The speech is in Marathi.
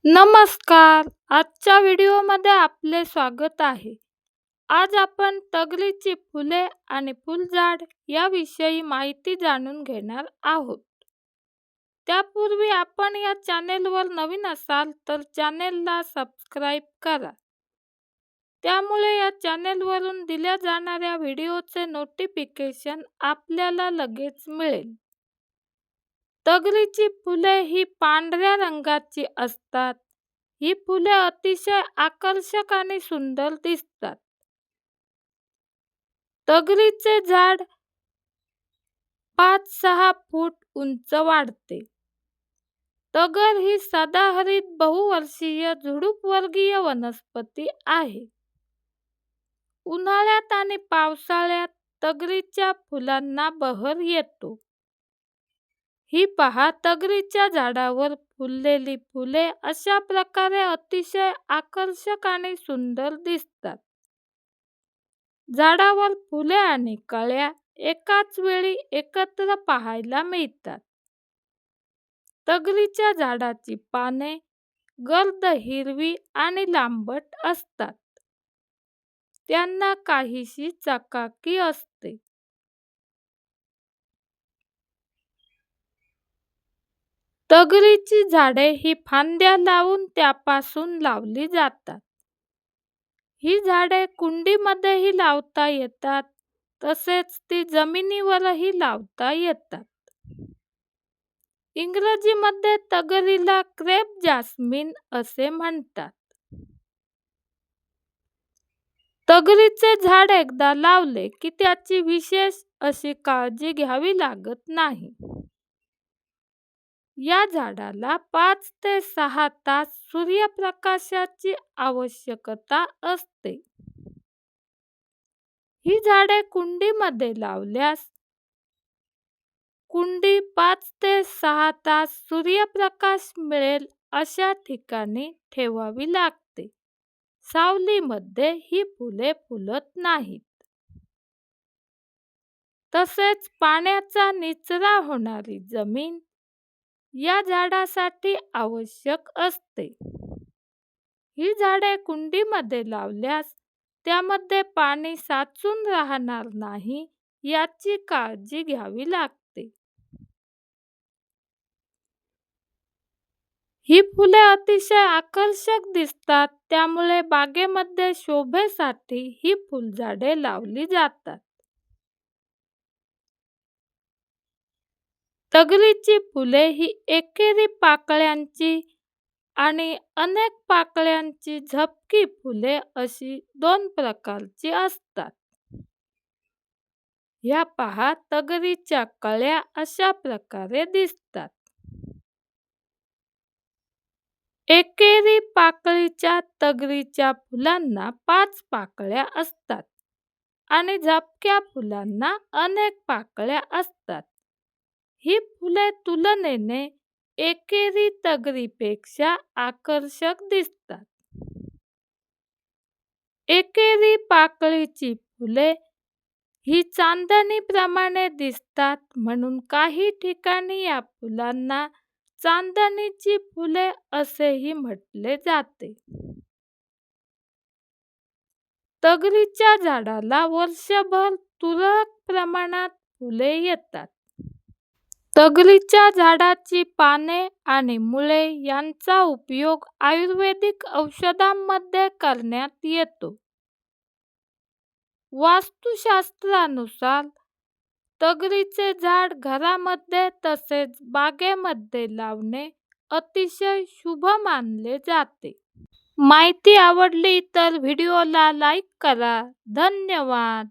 नमस्कार. आजच्या व्हिडिओमध्ये आपले स्वागत आहे. आज आपण तगरीची फुले आणि फुलझाड याविषयी माहिती जाणून घेणार आहोत. त्यापूर्वी आपण या चॅनेलवर नवीन असाल तर चॅनेलला सबस्क्राईब करा. त्यामुळे या चॅनेलवरून दिल्या जाणाऱ्या व्हिडिओचे नोटिफिकेशन आपल्याला लगेच मिळेल. तगरीची फुले ही पांढऱ्या रंगाची असतात. ही फुले अतिशय आकर्षक आणि सुंदर दिसतात. तगरीचे झाड 5-6 फूट उंच वाढते. तगर ही सदाहरित बहुवर्षीय झुडूपवर्गीय वनस्पती आहे. उन्हाळ्यात आणि पावसाळ्यात तगरीच्या फुलांना बहर येतो. ही पहा, तगरीच्या झाडावर फुललेली फुले अशा प्रकारे अतिशय आकर्षक आणि सुंदर दिसतात. झाडावर फुले आणि कळ्या एकाच वेळी एकत्र पाहायला मिळतात. तगरीच्या झाडाची पाने गर्द हिरवी आणि लांबट असतात. त्यांना काहीशी चकाकी असते. तगरीची झाडे ही फांद्या लावून त्यापासून लावली जातात. ही झाडे कुंडीमध्येही लावता येतात, तसेच ती जमिनीवरही लावता येतात. इंग्रजीमध्ये तगरीला क्रेप जास्मिन असे म्हणतात. तगरीचे झाड एकदा लावले की त्याची विशेष अशी काळजी घ्यावी लागत नाही. या झाडाला 5 ते 6 तास सूर्यप्रकाशाची आवश्यकता असते. ही झाडे कुंडीमध्ये लावल्यास कुंडी 5 ते 6 तास सूर्यप्रकाश मिळेल अशा ठिकाणी ठेवावी लागते. सावलीमध्ये ही फुले फुलत नाहीत. तसेच पाण्याचा निचरा होणारी जमीन या झाडासाठी आवश्यक असते. ही झाडे कुंडीमध्ये लावल्यास त्यामध्ये पाणी साचून राहणार नाही याची काळजी घ्यावी लागते. ही फुले अतिशय आकर्षक दिसतात, त्यामुळे बागेमध्ये शोभेसाठी ही फुलझाडे लावली जातात. तगरीची फुले ही एकेरी पाकळ्यांची आणि अनेक पाकळ्यांची झपकी फुले अशी 2 प्रकारची असतात. ह्या पहा, तगरीच्या कळ्या अशा प्रकारे दिसतात. एकेरी पाकळीच्या तगरीच्या फुलांना 5 पाकळ्या असतात आणि झपक्या फुलांना अनेक पाकळ्या असतात. ही फुले तुलनेने एकेरी तगरीपेक्षा आकर्षक दिसतात. एकेरी पाकळीची फुले ही चांदणीप्रमाणे दिसतात, म्हणून काही ठिकाणी या फुलांना चांदणीची फुले असेही म्हटले जाते. तगरीच्या झाडाला वर्षभर तुरळक प्रमाणात फुले येतात. तगरीच्या झाडाची पाने आणि मुळे यांचा उपयोग आयुर्वेदिक औषधांमध्ये करण्यात येतो. वास्तुशास्त्रानुसार तगरीचे झाड घरामध्ये तसेच बागेमध्ये लावणे अतिशय शुभ मानले जाते. माहिती आवडली तर व्हिडिओला लाईक करा. धन्यवाद.